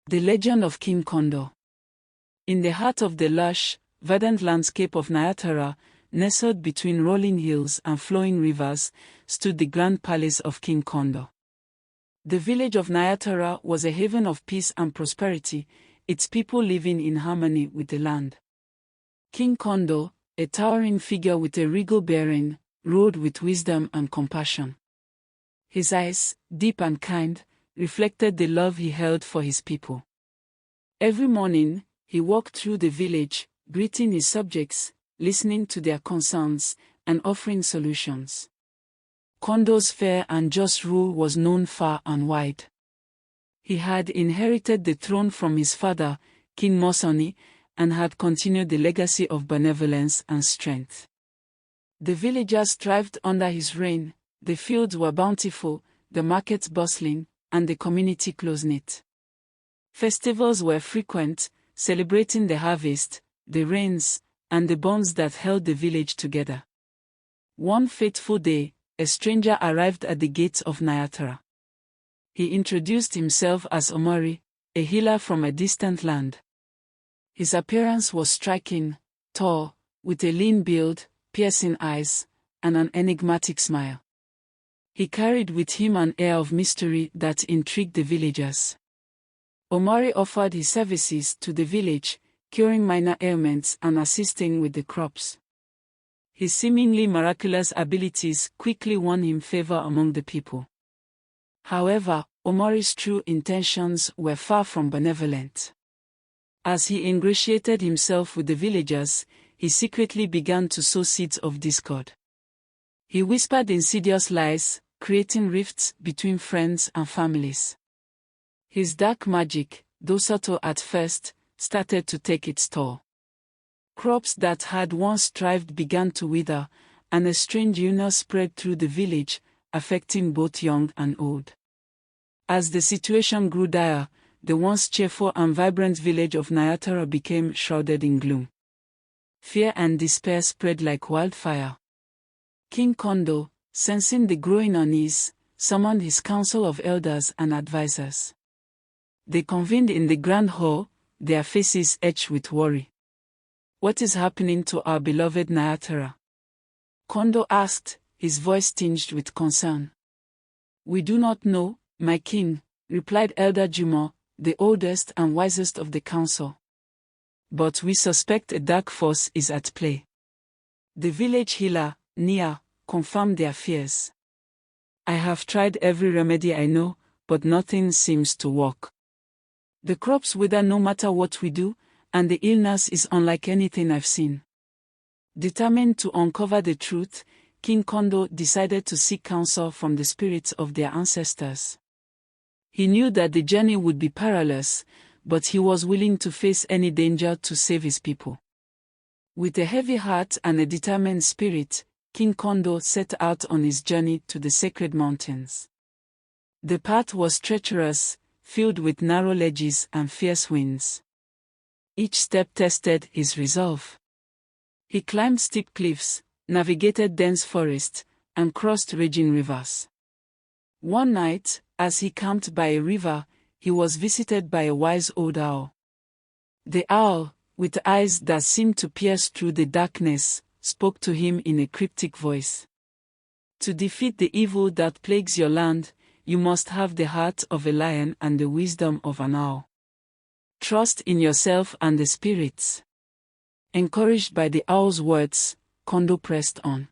The Legend of King Kondo. In the heart of the lush, verdant landscape of Nayatara, nestled between rolling hills and flowing rivers, stood the grand palace of King Kondo. The village of Nayatara was a haven of peace and prosperity, its people living in harmony with the land. King Kondo, a towering figure with a regal bearing, ruled with wisdom and compassion. His eyes, deep and kind, reflected the love he held for his people. Every morning, he walked through the village, greeting his subjects, listening to their concerns, and offering solutions. Kondo's fair and just rule was known far and wide. He had inherited the throne from his father, King Mosoni, and had continued the legacy of benevolence and strength. The villagers thrived under his reign, the fields were bountiful, the markets bustling, and the community close-knit. Festivals were frequent, celebrating the harvest, the rains, and the bonds that held the village together. One fateful day, a stranger arrived at the gates of Nayatara. He introduced himself as Omori, a healer from a distant land. His appearance was striking, tall, with a lean build, piercing eyes, and an enigmatic smile. He carried with him an air of mystery that intrigued the villagers. Omori offered his services to the village, curing minor ailments and assisting with the crops. His seemingly miraculous abilities quickly won him favor among the people. However, Omori's true intentions were far from benevolent. As he ingratiated himself with the villagers, he secretly began to sow seeds of discord. He whispered insidious lies, creating rifts between friends and families. His dark magic, though subtle at first, started to take its toll. Crops that had once thrived began to wither, and a strange illness spread through the village, affecting both young and old. As the situation grew dire, the once cheerful and vibrant village of Nayatara became shrouded in gloom. Fear and despair spread like wildfire. King Kondo, sensing the growing unease, summoned his council of elders and advisors. They convened in the grand hall, their faces etched with worry. "What is happening to our beloved Nayatara?" Kondo asked, his voice tinged with concern. "We do not know, my king," replied Elder Jumo, the oldest and wisest of the council. "But we suspect a dark force is at play." The village healer, Nia, confirmed their fears. "I have tried every remedy I know, but nothing seems to work. The crops wither no matter what we do, and the illness is unlike anything I've seen." Determined to uncover the truth, King Kondo decided to seek counsel from the spirits of their ancestors. He knew that the journey would be perilous, but he was willing to face any danger to save his people. With a heavy heart and a determined spirit, King Kondo set out on his journey to the sacred mountains. The path was treacherous, filled with narrow ledges and fierce winds. Each step tested his resolve. He climbed steep cliffs, navigated dense forests, and crossed raging rivers. One night, as he camped by a river, he was visited by a wise old owl. The owl, with eyes that seemed to pierce through the darkness, spoke to him in a cryptic voice. "To defeat the evil that plagues your land, you must have the heart of a lion and the wisdom of an owl. Trust in yourself and the spirits." Encouraged by the owl's words, Kondo pressed on.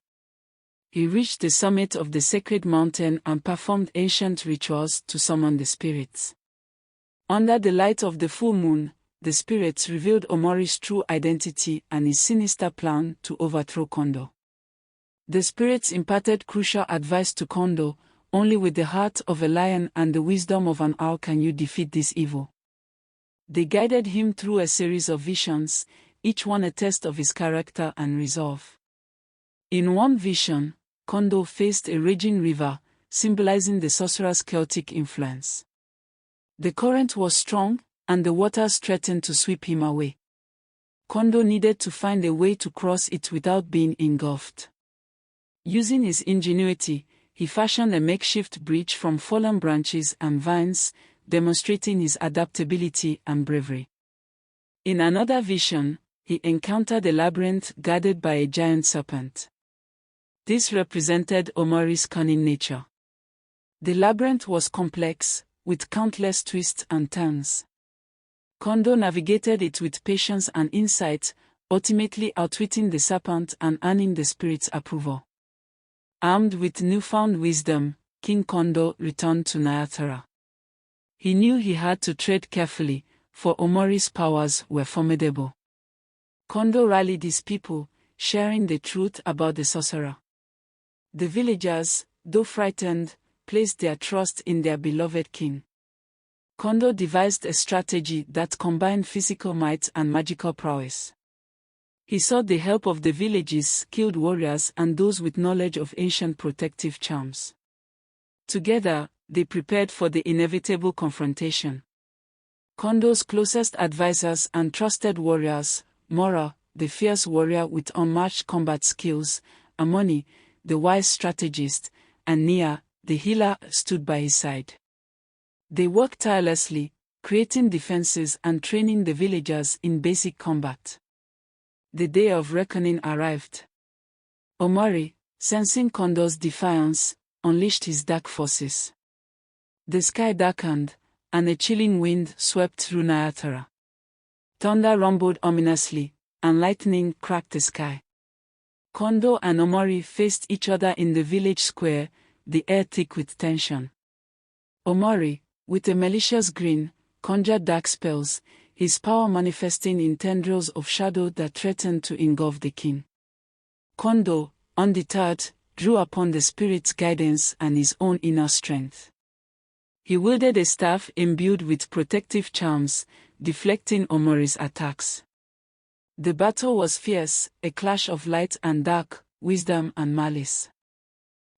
He reached the summit of the sacred mountain and performed ancient rituals to summon the spirits. Under the light of the full moon, the spirits revealed Omori's true identity and his sinister plan to overthrow Kondo. The spirits imparted crucial advice to Kondo: "Only with the heart of a lion and the wisdom of an owl can you defeat this evil." They guided him through a series of visions, each one a test of his character and resolve. In one vision, Kondo faced a raging river, symbolizing the sorcerer's Celtic influence. The current was strong, and the waters threatened to sweep him away. Kondo needed to find a way to cross it without being engulfed. Using his ingenuity, he fashioned a makeshift bridge from fallen branches and vines, demonstrating his adaptability and bravery. In another vision, he encountered a labyrinth guarded by a giant serpent. This represented Omori's cunning nature. The labyrinth was complex, with countless twists and turns. Kondo navigated it with patience and insight, ultimately outwitting the serpent and earning the spirit's approval. Armed with newfound wisdom, King Kondo returned to Nayatara. He knew he had to tread carefully, for Omori's powers were formidable. Kondo rallied his people, sharing the truth about the sorcerer. The villagers, though frightened, placed their trust in their beloved king. Kondo devised a strategy that combined physical might and magical prowess. He sought the help of the village's skilled warriors and those with knowledge of ancient protective charms. Together, they prepared for the inevitable confrontation. Kondo's closest advisors and trusted warriors, Mora, the fierce warrior with unmatched combat skills, Amoni, the wise strategist, and Nia, the healer, stood by his side. They worked tirelessly, creating defenses and training the villagers in basic combat. The day of reckoning arrived. Omori, sensing Kondo's defiance, unleashed his dark forces. The sky darkened, and a chilling wind swept through Nayatara. Thunder rumbled ominously, and lightning cracked the sky. Kondo and Omori faced each other in the village square, the air thick with tension. Omori, with a malicious grin, conjured dark spells, his power manifesting in tendrils of shadow that threatened to engulf the king. Kondo, undeterred, drew upon the spirit's guidance and his own inner strength. He wielded a staff imbued with protective charms, deflecting Omori's attacks. The battle was fierce, a clash of light and dark, wisdom and malice.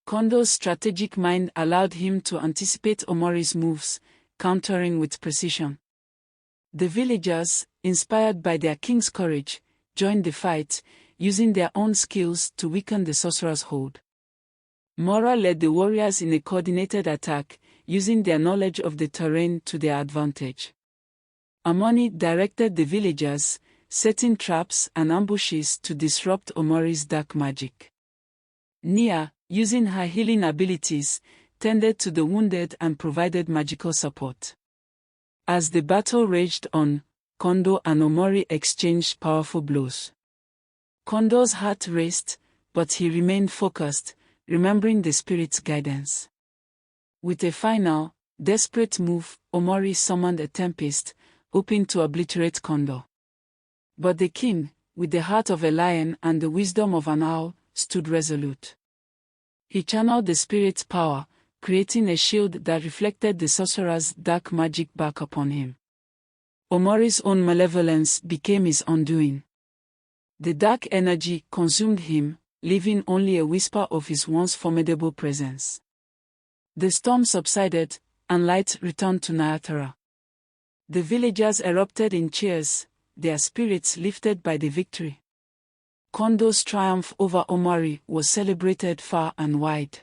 Kondo's strategic mind allowed him to anticipate Omori's moves, countering with precision. The villagers, inspired by their king's courage, joined the fight, using their own skills to weaken the sorcerer's hold. Mora led the warriors in a coordinated attack, using their knowledge of the terrain to their advantage. Amoni directed the villagers, setting traps and ambushes to disrupt Omori's dark magic. Nia, using her healing abilities, tended to the wounded and provided magical support. As the battle raged on, Kondo and Omori exchanged powerful blows. Kondo's heart raced, but he remained focused, remembering the spirit's guidance. With a final, desperate move, Omori summoned a tempest, hoping to obliterate Kondo. But the king, with the heart of a lion and the wisdom of an owl, stood resolute. He channeled the spirit's power, creating a shield that reflected the sorcerer's dark magic back upon him. Omori's own malevolence became his undoing. The dark energy consumed him, leaving only a whisper of his once formidable presence. The storm subsided, and light returned to Nayatara. The villagers erupted in cheers, their spirits lifted by the victory. Kondo's triumph over Omori was celebrated far and wide.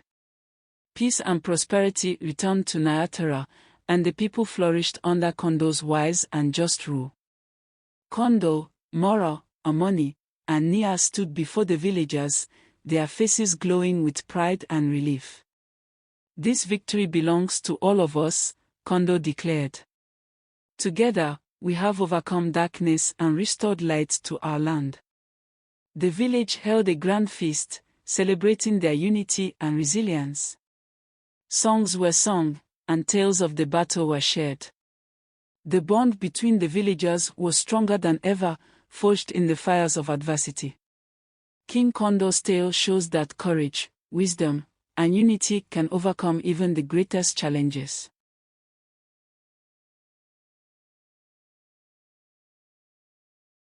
Peace and prosperity returned to Nayatara, and the people flourished under Kondo's wise and just rule. Kondo, Mora, Amoni, and Nia stood before the villagers, their faces glowing with pride and relief. "This victory belongs to all of us," Kondo declared. "Together, we have overcome darkness and restored light to our land." The village held a grand feast, celebrating their unity and resilience. Songs were sung, and tales of the battle were shared. The bond between the villagers was stronger than ever, forged in the fires of adversity. King Kondo's tale shows that courage, wisdom, and unity can overcome even the greatest challenges.